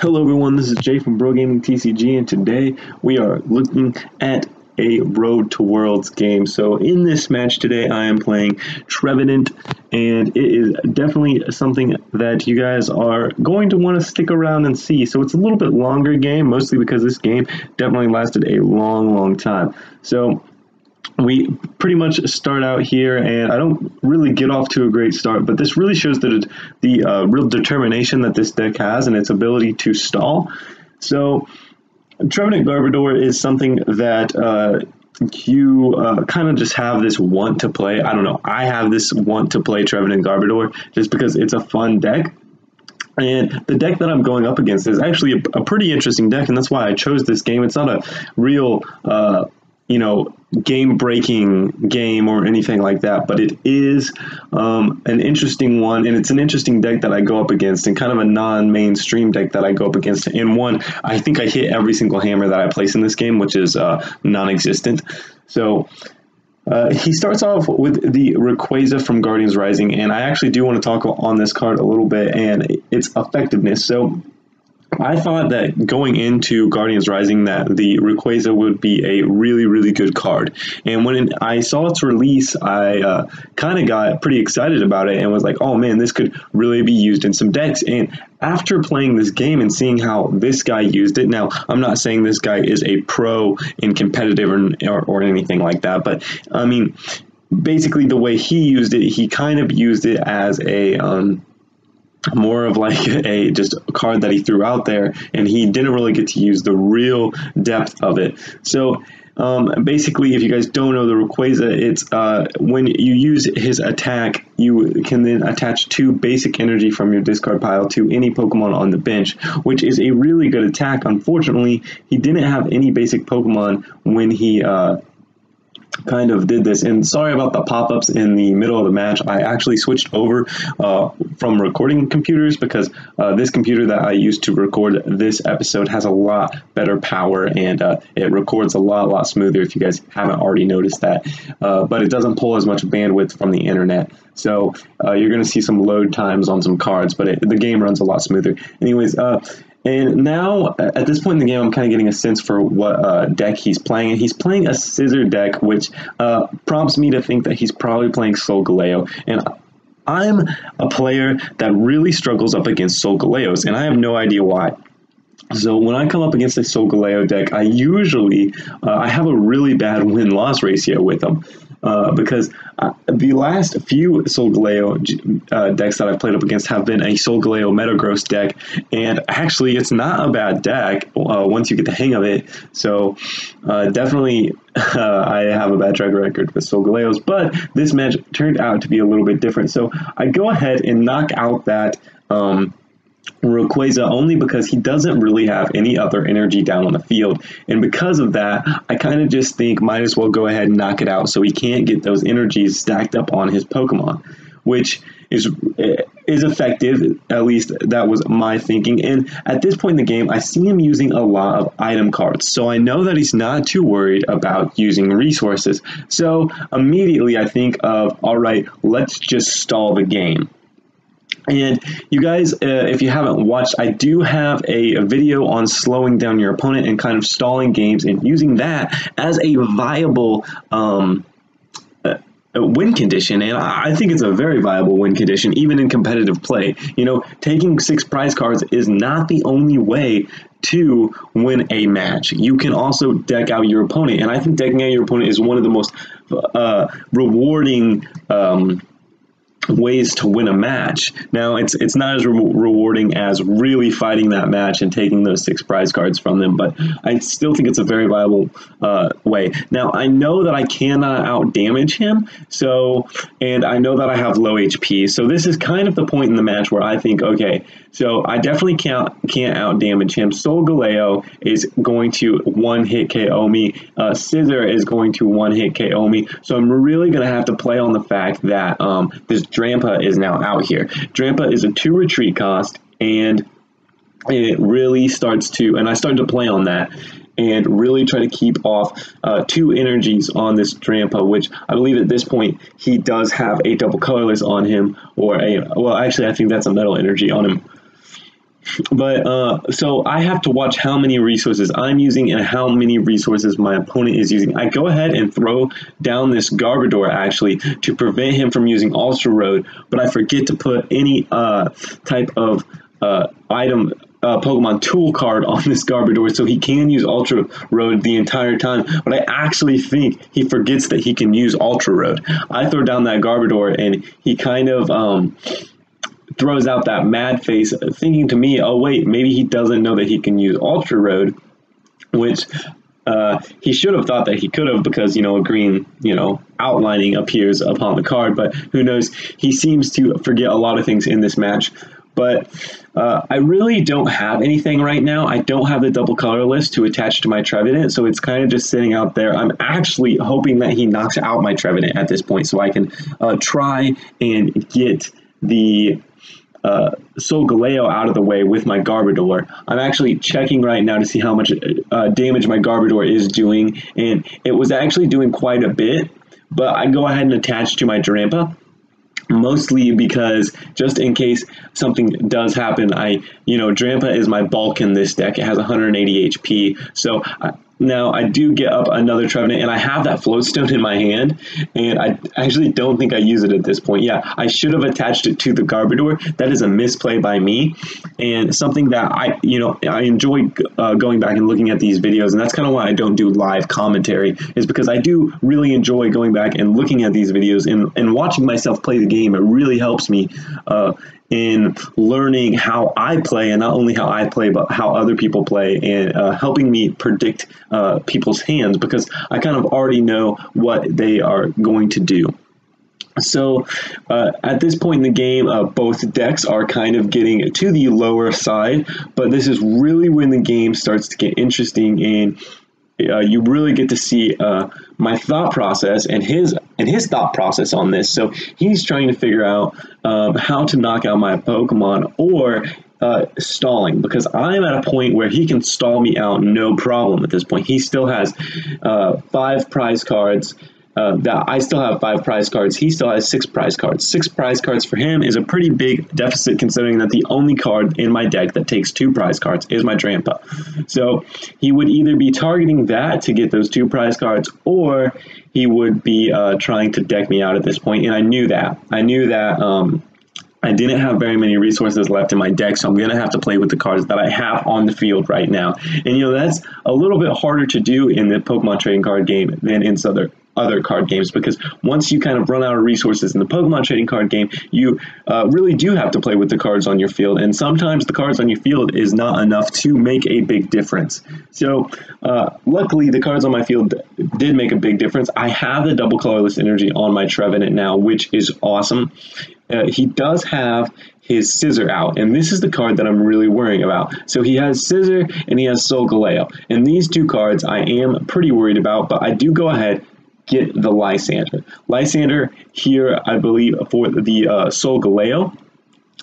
Hello everyone, this is Jay from BroGaming TCG, and today we are looking at a Road to Worlds game. So in this match today, I am playing Trevenant, and it is definitely something that you guys are going to want to stick around and see. So it's a little bit longer game, mostly because this game definitely lasted a long time. So we pretty much start out here, and I don't really get off to a great start, but this really shows the real determination that this deck has and its ability to stall. So Trevenant Garbodor is something that you kind of just have this want to play. I don't know. I have this want to play Trevenant Garbodor just because it's a fun deck. And the deck that I'm going up against is actually a pretty interesting deck, and that's why I chose this game. It's not a real game-breaking game or anything like that, but it is an interesting one, and it's an interesting deck that I go up against, and kind of a non-mainstream deck that I go up against. And one, I think I hit every single hammer that I place in this game, which is non-existent. So he starts off with the Rayquaza from Guardians Rising, and I actually do want to talk on this card a little bit and its effectiveness. So I thought that going into Guardians Rising that the Rayquaza would be a really good card. And when I saw its release, I kind of got pretty excited about it and was like, oh man, this could really be used in some decks. And after playing this game and seeing how this guy used it, now I'm not saying this guy is a pro in competitive or anything like that, but I mean, basically the way he used it, he kind of used it as a more of like a just a card that he threw out there, and he didn't really get to use the real depth of it. So basically, if you guys don't know the Rayquaza, it's when you use his attack, you can then attach 2 basic energy from your discard pile to any Pokemon on the bench, which is a really good attack. Unfortunately, he didn't have any basic Pokemon when he kind of did this, and sorry about the pop-ups in the middle of the match. I actually switched over from recording computers because this computer that I used to record this episode has a lot better power, and it records a lot smoother, if you guys haven't already noticed that, but it doesn't pull as much bandwidth from the internet, so you're going to see some load times on some cards, but the game runs a lot smoother. Anyways, and now, at this point in the game, I'm kind of getting a sense for what deck he's playing. And he's playing a Scissor deck, which prompts me to think that he's probably playing Solgaleo. And I'm a player that really struggles up against Solgaleos, and I have no idea why. So when I come up against a Solgaleo deck, I usually I have a really bad win-loss ratio with them. Because the last few Solgaleo decks that I've played up against have been a Solgaleo Metagross deck, and actually it's not a bad deck once you get the hang of it. So definitely I have a bad track record with Solgaleos, but this match turned out to be a little bit different. So I go ahead and knock out that Rayquaza only because he doesn't really have any other energy down on the field, and because of that, I kind of just think might as well go ahead and knock it out so he can't get those energies stacked up on his Pokemon, which is effective. At least that was my thinking. And at this point in the game, I see him using a lot of item cards, so I know that he's not too worried about using resources. So immediately I think of, all right, let's just stall the game. And you guys, if you haven't watched, I do have a video on slowing down your opponent and kind of stalling games and using that as a viable win condition. And I think it's a very viable win condition, even in competitive play. You know, taking 6 prize cards is not the only way to win a match. You can also deck out your opponent, and I think decking out your opponent is one of the most rewarding ways to win a match. Now, it's not as rewarding as really fighting that match and taking those 6 prize cards from them, but I still think it's a very viable way. Now, I know that I cannot out damage him, and I know that I have low HP, so this is kind of the point in the match where I think, okay, so I definitely can't out damage him. Solgaleo is going to 1-hit KO me. Scissor is going to 1-hit KO me. So I'm really going to have to play on the fact that this Drampa is now out here. Drampa is a 2 retreat cost, and it really starts to, and I started to play on that and really try to keep off 2 energies on this Drampa, which I believe at this point he does have a double colorless on him, or a, well, actually I think that's a metal energy on him. But so I have to watch how many resources I'm using and how many resources my opponent is using. I go ahead and throw down this Garbodor actually to prevent him from using Ultra Road, but I forget to put any type of item Pokemon tool card on this Garbodor so he can use Ultra Road the entire time, but I actually think he forgets that he can use Ultra Road. I throw down that Garbodor and he kind of throws out that mad face, thinking to me, oh wait, maybe he doesn't know that he can use Ultra Road, which he should have thought that he could have, because, you know, a green, you know, outlining appears upon the card, but who knows, he seems to forget a lot of things in this match. But I really don't have anything right now. I don't have the double colorless to attach to my Trevenant, so it's kind of just sitting out there. I'm actually hoping that he knocks out my Trevenant at this point so I can try and get the Solgaleo out of the way with my Garbodor. I'm actually checking right now to see how much damage my Garbodor is doing, and it was actually doing quite a bit, but I go ahead and attach to my Drampa, mostly because just in case something does happen. Drampa is my bulk in this deck. It has 180 HP, so now I do get up another Trevenant, and I have that Floatstone in my hand, and I actually don't think I use it at this point. Yeah, I should have attached it to the Garbodor. That is a misplay by me, and something that I enjoy going back and looking at these videos, and that's kind of why I don't do live commentary, is because I do really enjoy going back and looking at these videos and watching myself play the game. It really helps me in learning how I play, and not only how I play, but how other people play, and helping me predict people's hands, because I kind of already know what they are going to do. So at this point in the game, both decks are kind of getting to the lower side, but this is really when the game starts to get interesting, and you really get to see my thought process and his thought process on this. So he's trying to figure out how to knock out my Pokemon, or stalling, because I'm at a point where he can stall me out no problem at this point. He still has 5 prize cards. That I still have 5 prize cards. He still has 6 prize cards. 6 prize cards for him is a pretty big deficit, considering that the only card in my deck that takes 2 prize cards is my Drampa. So he would either be targeting that to get those 2 prize cards, or he would be trying to deck me out at this point. And I knew that. I didn't have very many resources left in my deck, so I'm going to have to play with the cards that I have on the field right now. And, that's a little bit harder to do in the Pokemon trading card game than in other card games, because once you kind of run out of resources in the Pokemon trading card game, you really do have to play with the cards on your field, and sometimes the cards on your field is not enough to make a big difference. So luckily the cards on my field did make a big difference. I have the double colorless energy on my Trevenant now, which is awesome. He does have his Scissor out, and this is the card that I'm really worrying about. So he has Scissor and he has Solgaleo, and these 2 cards I am pretty worried about, but I do go ahead, get the Lysander. Lysander here, I believe, for the Solgaleo.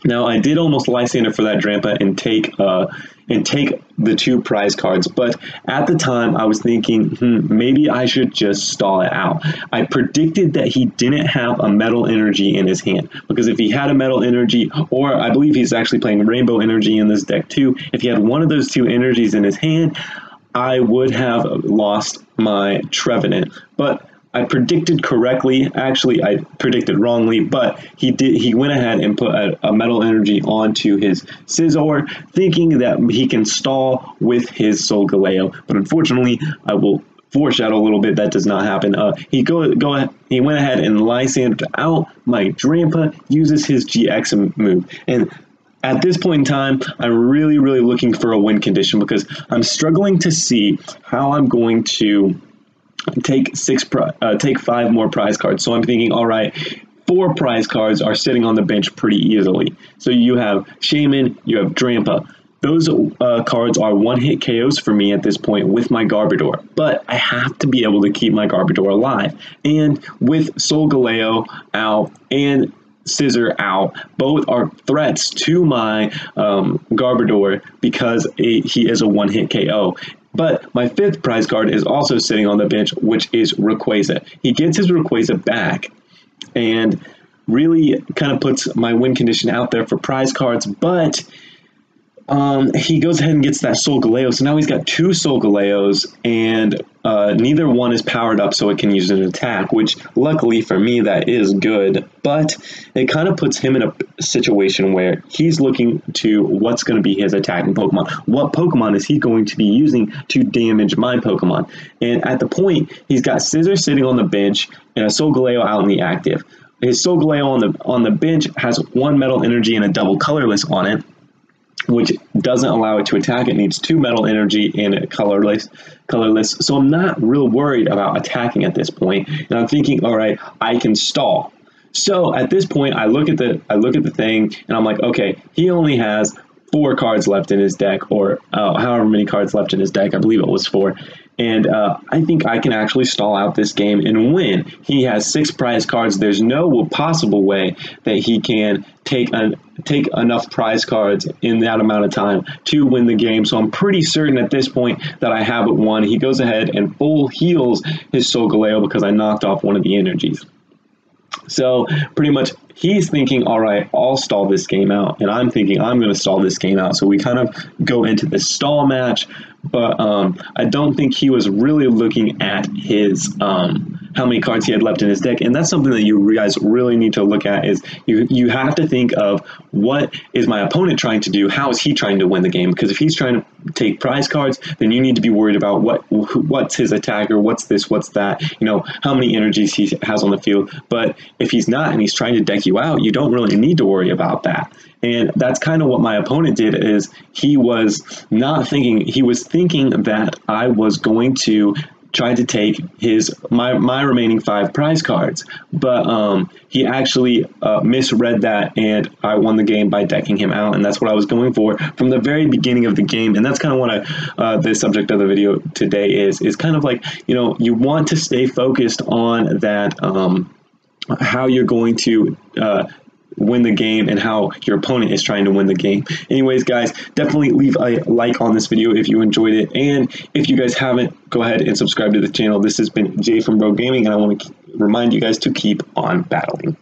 Now, I did almost Lysander for that Drampa and take the 2 prize cards, but at the time I was thinking, maybe I should just stall it out. I predicted that he didn't have a Metal Energy in his hand, because if he had a Metal Energy, or I believe he's actually playing Rainbow Energy in this deck too, if he had one of those 2 energies in his hand, I would have lost my Trevenant. But I predicted correctly. Actually, I predicted wrongly, but he went ahead and put a Metal Energy onto his Scizor, thinking that he can stall with his Solgaleo. But unfortunately, I will foreshadow a little bit, that does not happen. He went ahead and Lysandered out my Drampa, uses his GX move, and at this point in time, I'm really, really looking for a win condition, because I'm struggling to see how I'm going to take 5 more prize cards. So I'm thinking, all right, 4 prize cards are sitting on the bench pretty easily. So you have Shaman, you have Drampa. Those cards are 1-hit KOs for me at this point with my Garbodor, but I have to be able to keep my Garbodor alive. And with Solgaleo out and Scissor out, both are threats to my Garbodor, because he is a 1-hit KO. But my 5th prize card is also sitting on the bench, which is Rayquaza. He gets his Rayquaza back and really kind of puts my win condition out there for prize cards, but he goes ahead and gets that Solgaleo. So now he's got 2 Solgaleos, and neither one is powered up so it can use an attack, which luckily for me, that is good. But it kind of puts him in a situation where he's looking to what's going to be his attacking Pokemon. What Pokemon is he going to be using to damage my Pokemon? And at the point, he's got Scissor sitting on the bench and a Solgaleo out in the active. His Solgaleo on the bench has 1 Metal Energy and a double Colorless on it, which doesn't allow it to attack. It needs 2 Metal Energy and a colorless. So I'm not real worried about attacking at this point. And I'm thinking, all right, I can stall. So at this point, I look at the thing, and I'm like, okay, he only has 4 cards left in his deck, or however many cards left in his deck. I believe it was 4. And I think I can actually stall out this game and win. He has 6 prize cards. There's no possible way that he can take enough prize cards in that amount of time to win the game. So I'm pretty certain at this point that I have it won. He goes ahead and full heals his Solgaleo because I knocked off one of the energies. So pretty much he's thinking, all right, I'll stall this game out, and I'm thinking I'm going to stall this game out. So we kind of go into this stall match, but I don't think he was really looking at his how many cards he had left in his deck. And that's something that you guys really need to look at, is you have to think of, what is my opponent trying to do? How is he trying to win the game? Because if he's trying to take prize cards, then you need to be worried about what's his attacker, what's this, what's that, how many energies he has on the field. But if he's not and he's trying to deck you out, you don't really need to worry about that. And that's kind of what my opponent did, is he was not thinking, he was thinking that I was going to try to take my remaining 5 prize cards, but he actually misread that, and I won the game by decking him out, and that's what I was going for from the very beginning of the game. And that's kind of what the subject of the video today is kind of like, you want to stay focused on that, how you're going to win the game and how your opponent is trying to win the game. Anyways, guys, definitely leave a like on this video if you enjoyed it, and if you guys haven't, go ahead and subscribe to the channel. This has been Jay from BroGaming, and I want to remind you guys to keep on battling.